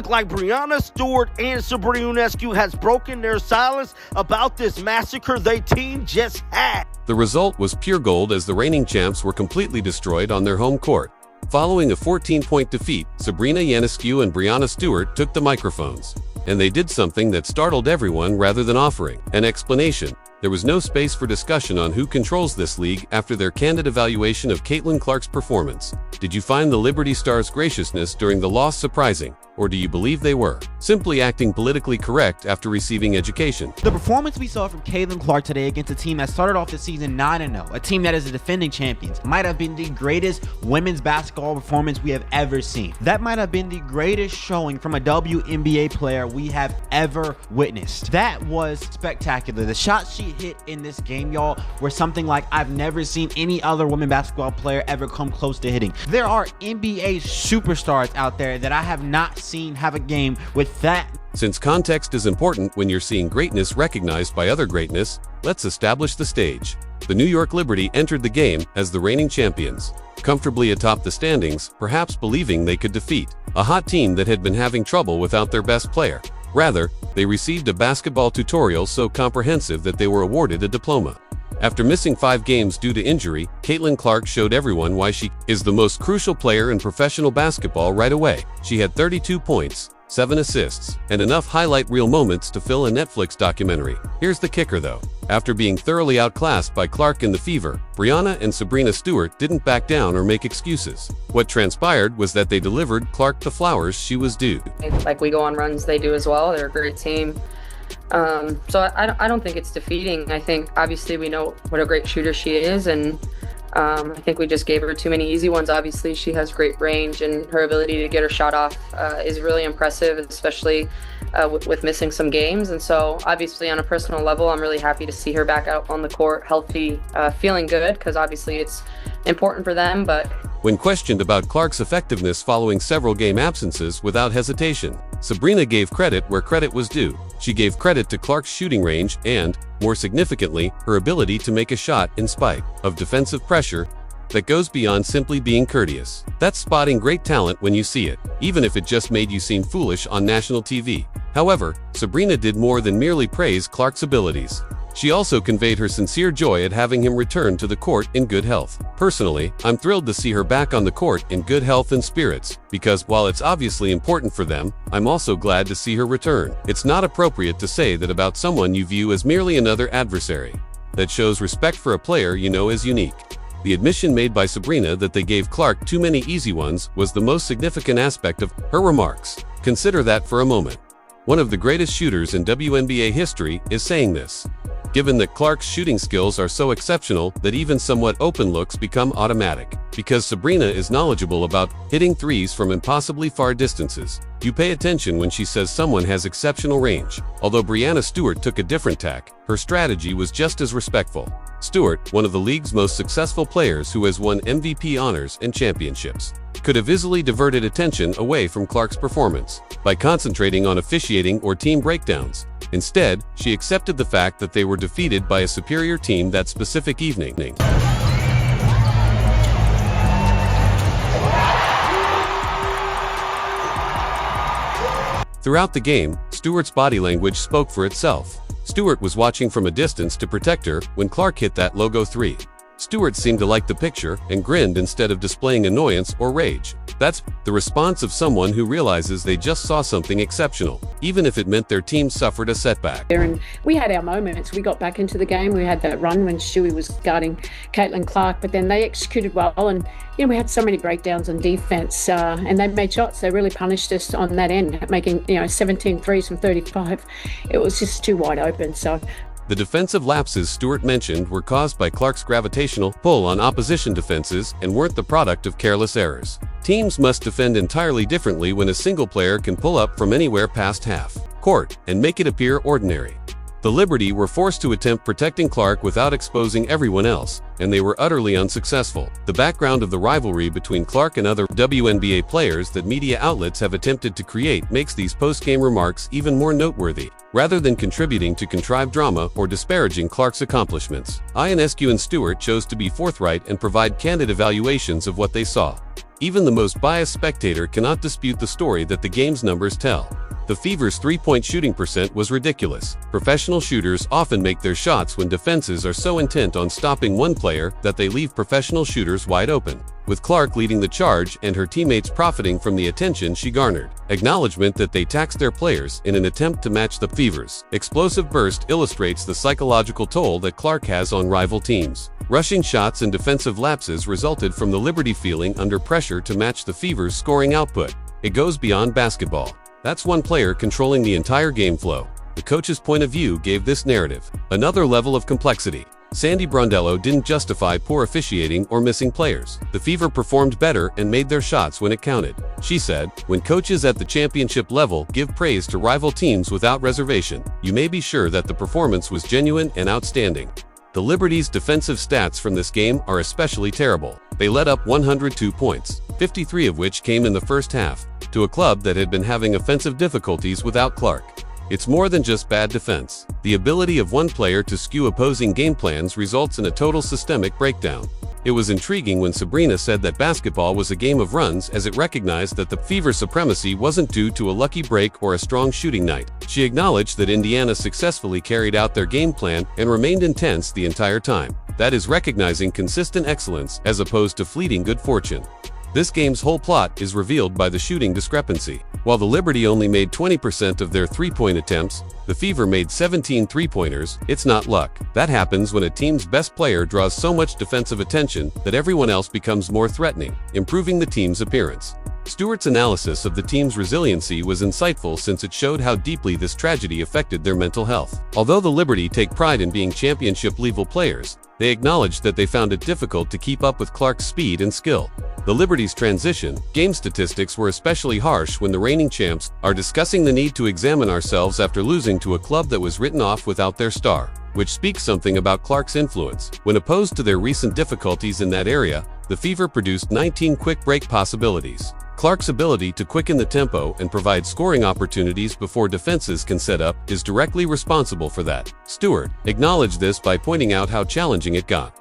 look like Breanna Stewart and Sabrina Ionescu has broken their silence about this massacre their team just had. The result was pure gold as the reigning champs were completely destroyed on their home court. Following a 14-point defeat, Sabrina Ionescu and Breanna Stewart took the microphones. And they did something that startled everyone rather than offering an explanation. There was no space for discussion on who controls this league after their candid evaluation of Caitlin Clark's performance. Did you find the Liberty Stars' graciousness during the loss surprising? Or do you believe they were simply acting politically correct after receiving education? The performance we saw from Caitlin Clark today against a team that started off the season 9-0, a team that is the defending champions, might have been the greatest women's basketball performance we have ever seen. That might have been the greatest showing from a WNBA player we have ever witnessed. That was spectacular. The shots she hit in this game, y'all, were something like I've never seen any other women basketball player ever come close to hitting. There are NBA superstars out there that I have not seen have a game with that. Since context is important when you're seeing greatness recognized by other greatness, let's establish the stage. The New York Liberty entered the game as the reigning champions, comfortably atop the standings, perhaps believing they could defeat a hot team that had been having trouble without their best player. Rather, they received a basketball tutorial so comprehensive that they were awarded a diploma. After missing 5 games due to injury, Caitlin Clark showed everyone why she is the most crucial player in professional basketball right away. She had 32 points, 7 assists, and enough highlight reel moments to fill a Netflix documentary. Here's the kicker though. After being thoroughly outclassed by Clark in the Fever, Breanna and Sabrina Stewart didn't back down or make excuses. What transpired was that they delivered Clark the flowers she was due. Like we go on runs, they do as well. They're a great team. So I don't think it's defeating. I think obviously we know what a great shooter she is, and I think we just gave her too many easy ones. Obviously she has great range, and her ability to get her shot off is really impressive, especially with missing some games. And so obviously on a personal level, I'm really happy to see her back out on the court, healthy, feeling good, because obviously it's important for them. But when questioned about Clark's effectiveness following several game absences, without hesitation, Sabrina gave credit where credit was due. She gave credit to Clark's shooting range and, more significantly, her ability to make a shot in spite of defensive pressure that goes beyond simply being courteous. That's spotting great talent when you see it, even if it just made you seem foolish on national TV. However, Sabrina did more than merely praise Clark's abilities. She also conveyed her sincere joy at having him return to the court in good health. Personally, I'm thrilled to see her back on the court in good health and spirits, because while it's obviously important for them, I'm also glad to see her return. It's not appropriate to say that about someone you view as merely another adversary. That shows respect for a player you know is unique. The admission made by Sabrina that they gave Clark too many easy ones was the most significant aspect of her remarks. Consider that for a moment. One of the greatest shooters in WNBA history is saying this. Given that Clark's shooting skills are so exceptional that even somewhat open looks become automatic. Because Sabrina is knowledgeable about hitting threes from impossibly far distances, you pay attention when she says someone has exceptional range. Although Breanna Stewart took a different tack, her strategy was just as respectful. Stewart, one of the league's most successful players who has won MVP honors and championships, could have easily diverted attention away from Clark's performance by concentrating on officiating or team breakdowns. Instead, she accepted the fact that they were defeated by a superior team that specific evening. Throughout the game, Stewart's body language spoke for itself. Stewart was watching from a distance to protect her when Clark hit that logo 3. Stewart seemed to like the picture and grinned instead of displaying annoyance or rage. That's the response of someone who realizes they just saw something exceptional, even if it meant their team suffered a setback. And we had our moments. We got back into the game. We had that run when Stewie was guarding Caitlin Clark, but then they executed well. And we had so many breakdowns on defense, and they made shots. They really punished us on that end, making 17 threes from 35. It was just too wide open. So the defensive lapses Stewart mentioned were caused by Clark's gravitational pull on opposition defenses and weren't the product of careless errors. Teams must defend entirely differently when a single player can pull up from anywhere past half court and make it appear ordinary. The Liberty were forced to attempt protecting Clark without exposing everyone else, and they were utterly unsuccessful. The background of the rivalry between Clark and other WNBA players that media outlets have attempted to create makes these post-game remarks even more noteworthy. Rather than contributing to contrived drama or disparaging Clark's accomplishments, Ionescu and Stewart chose to be forthright and provide candid evaluations of what they saw. Even the most biased spectator cannot dispute the story that the game's numbers tell. The Fever's three-point shooting percent was ridiculous. Professional shooters often make their shots when defenses are so intent on stopping one player that they leave professional shooters wide open, with Clark leading the charge and her teammates profiting from the attention she garnered. Acknowledgement that they taxed their players in an attempt to match the Fever's explosive burst illustrates the psychological toll that Clark has on rival teams. Rushing shots and defensive lapses resulted from the Liberty feeling under pressure to match the Fever's scoring output. It goes beyond basketball. That's one player controlling the entire game flow. The coach's point of view gave this narrative another level of complexity. Sandy Brondello didn't justify poor officiating or missing players. The Fever performed better and made their shots when it counted. She said, "When coaches at the championship level give praise to rival teams without reservation, you may be sure that the performance was genuine and outstanding." The Liberty's defensive stats from this game are especially terrible. They let up 102 points, 53 of which came in the first half, to a club that had been having offensive difficulties without Clark. It's more than just bad defense. The ability of one player to skew opposing game plans results in a total systemic breakdown. It was intriguing when Sabrina said that basketball was a game of runs, as it recognized that the Fever's supremacy wasn't due to a lucky break or a strong shooting night. She acknowledged that Indiana successfully carried out their game plan and remained intense the entire time. That is recognizing consistent excellence as opposed to fleeting good fortune. This game's whole plot is revealed by the shooting discrepancy. While the Liberty only made 20% of their three-point attempts, the Fever made 17 three-pointers. It's not luck. That happens when a team's best player draws so much defensive attention that everyone else becomes more threatening, improving the team's appearance. Stewart's analysis of the team's resiliency was insightful since it showed how deeply this tragedy affected their mental health. Although the Liberty take pride in being championship-level players, they acknowledged that they found it difficult to keep up with Clark's speed and skill. The Liberty's transition game statistics were especially harsh when the reigning champs are discussing the need to examine ourselves after losing to a club that was written off without their star, which speaks something about Clark's influence. When opposed to their recent difficulties in that area, the Fever produced 19 quick break possibilities. Clark's ability to quicken the tempo and provide scoring opportunities before defenses can set up is directly responsible for that. Stewart acknowledged this by pointing out how challenging it got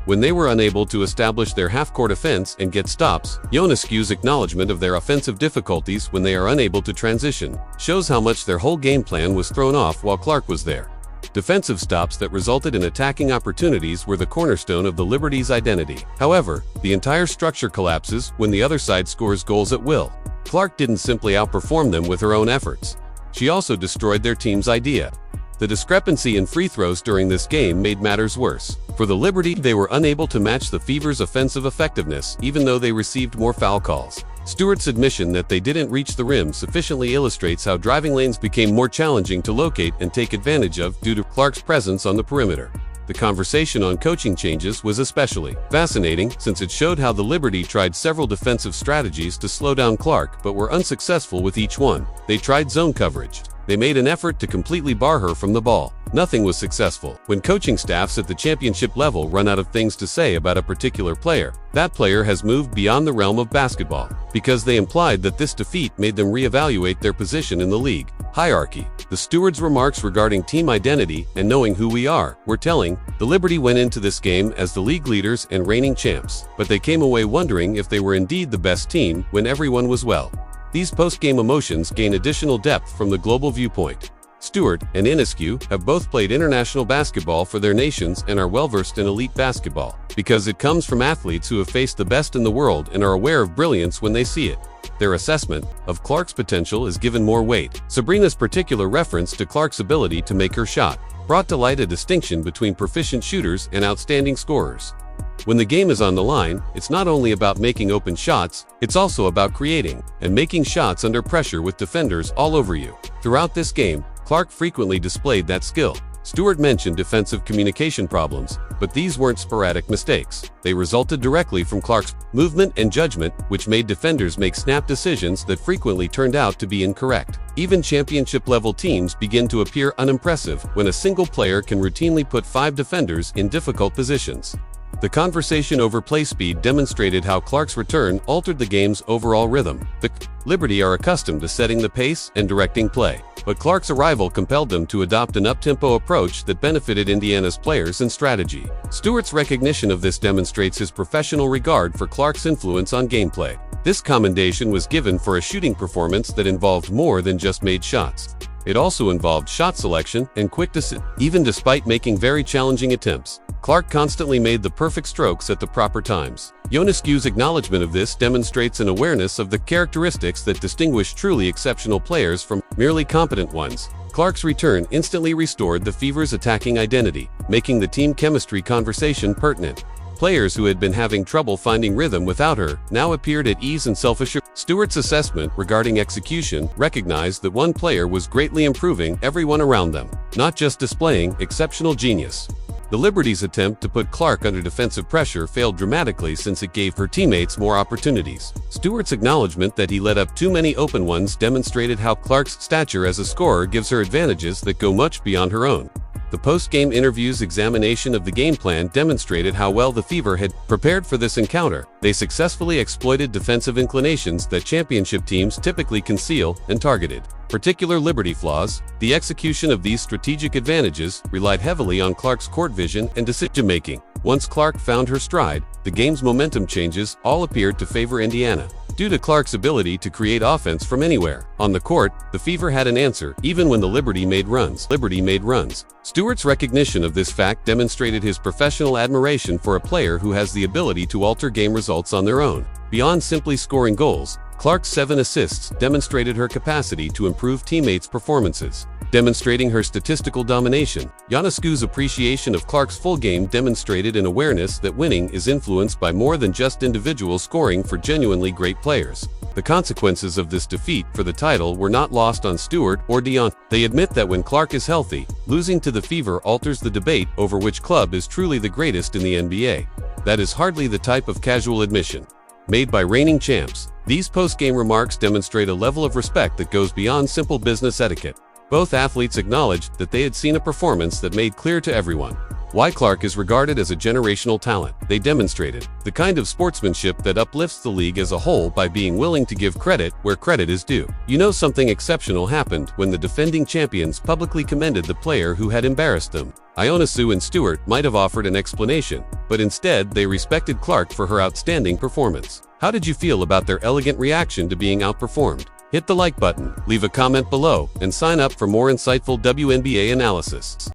when they were unable to establish their half-court offense and get stops. Ionescu's acknowledgement of their offensive difficulties when they are unable to transition shows how much their whole game plan was thrown off while Clark was there. Defensive stops that resulted in attacking opportunities were the cornerstone of the Liberty's identity. However, the entire structure collapses when the other side scores goals at will. Clark didn't simply outperform them with her own efforts. She also destroyed their team's idea. The discrepancy in free throws during this game made matters worse. For the Liberty, they were unable to match the Fever's offensive effectiveness, even though they received more foul calls. Stewart's admission that they didn't reach the rim sufficiently illustrates how driving lanes became more challenging to locate and take advantage of due to Clark's presence on the perimeter. The conversation on coaching changes was especially fascinating since it showed how the Liberty tried several defensive strategies to slow down Clark but were unsuccessful with each one. They tried zone coverage. They made an effort to completely bar her from the ball. Nothing was successful. When coaching staffs at the championship level run out of things to say about a particular player, that player has moved beyond the realm of basketball, because they implied that this defeat made them reevaluate their position in the league hierarchy. The steward's remarks regarding team identity and knowing who we are were telling. The Liberty went into this game as the league leaders and reigning champs, but they came away wondering if they were indeed the best team when everyone was well. These post-game emotions gain additional depth from the global viewpoint. Stewart and Ionescu have both played international basketball for their nations and are well-versed in elite basketball, because it comes from athletes who have faced the best in the world and are aware of brilliance when they see it. Their assessment of Clark's potential is given more weight. Sabrina's particular reference to Clark's ability to make her shot brought to light a distinction between proficient shooters and outstanding scorers. When the game is on the line, it's not only about making open shots, it's also about creating and making shots under pressure with defenders all over you. Throughout this game, Clark frequently displayed that skill. Stewart mentioned defensive communication problems, but these weren't sporadic mistakes. They resulted directly from Clark's movement and judgment, which made defenders make snap decisions that frequently turned out to be incorrect. Even championship-level teams begin to appear unimpressive when a single player can routinely put 5 defenders in difficult positions. The conversation over play speed demonstrated how Clark's return altered the game's overall rhythm. The Liberty are accustomed to setting the pace and directing play. but Clark's arrival compelled them to adopt an up-tempo approach that benefited Indiana's players and strategy. Stewart's recognition of this demonstrates his professional regard for Clark's influence on gameplay. This commendation was given for a shooting performance that involved more than just made shots. It also involved shot selection and quick decision. Even despite making very challenging attempts, Clark constantly made the perfect strokes at the proper times. Ionescu's acknowledgement of this demonstrates an awareness of the characteristics that distinguish truly exceptional players from merely competent ones. Clark's return instantly restored the Fever's attacking identity, making the team chemistry conversation pertinent. Players who had been having trouble finding rhythm without her now appeared at ease and self-assured. Stewart's assessment regarding execution recognized that one player was greatly improving everyone around them, not just displaying exceptional genius. The Liberty's attempt to put Clark under defensive pressure failed dramatically since it gave her teammates more opportunities. Stewart's acknowledgement that he let up too many open ones demonstrated how Clark's stature as a scorer gives her advantages that go much beyond her own. The post-game interview's examination of the game plan demonstrated how well the Fever had prepared for this encounter. They successfully exploited defensive inclinations that championship teams typically conceal and targeted particular Liberty flaws. The execution of these strategic advantages relied heavily on Clark's court vision and decision-making. Once Clark found her stride, the game's momentum changes all appeared to favor Indiana. Due to Clark's ability to create offense from anywhere on the court, the Fever had an answer even when the Liberty made runs. Stewart's recognition of this fact demonstrated his professional admiration for a player who has the ability to alter game results on their own. Beyond simply scoring goals, Clark's 7 assists demonstrated her capacity to improve teammates' performances. Demonstrating her statistical domination, Ionescu's appreciation of Clark's full game demonstrated an awareness that winning is influenced by more than just individual scoring for genuinely great players. The consequences of this defeat for the title were not lost on Stewart or Dion. They admit that when Clark is healthy, losing to the Fever alters the debate over which club is truly the greatest in the NBA. That is hardly the type of casual admission made by reigning champs. These post-game remarks demonstrate a level of respect that goes beyond simple business etiquette. Both athletes acknowledged that they had seen a performance that made clear to everyone why Clark is regarded as a generational talent. They demonstrated the kind of sportsmanship that uplifts the league as a whole by being willing to give credit where credit is due. You know, something exceptional happened when the defending champions publicly commended the player who had embarrassed them. Ionescu and Stewart might have offered an explanation, but instead they respected Clark for her outstanding performance. How did you feel about their elegant reaction to being outperformed? Hit the like button, leave a comment below, and sign up for more insightful WNBA analysis.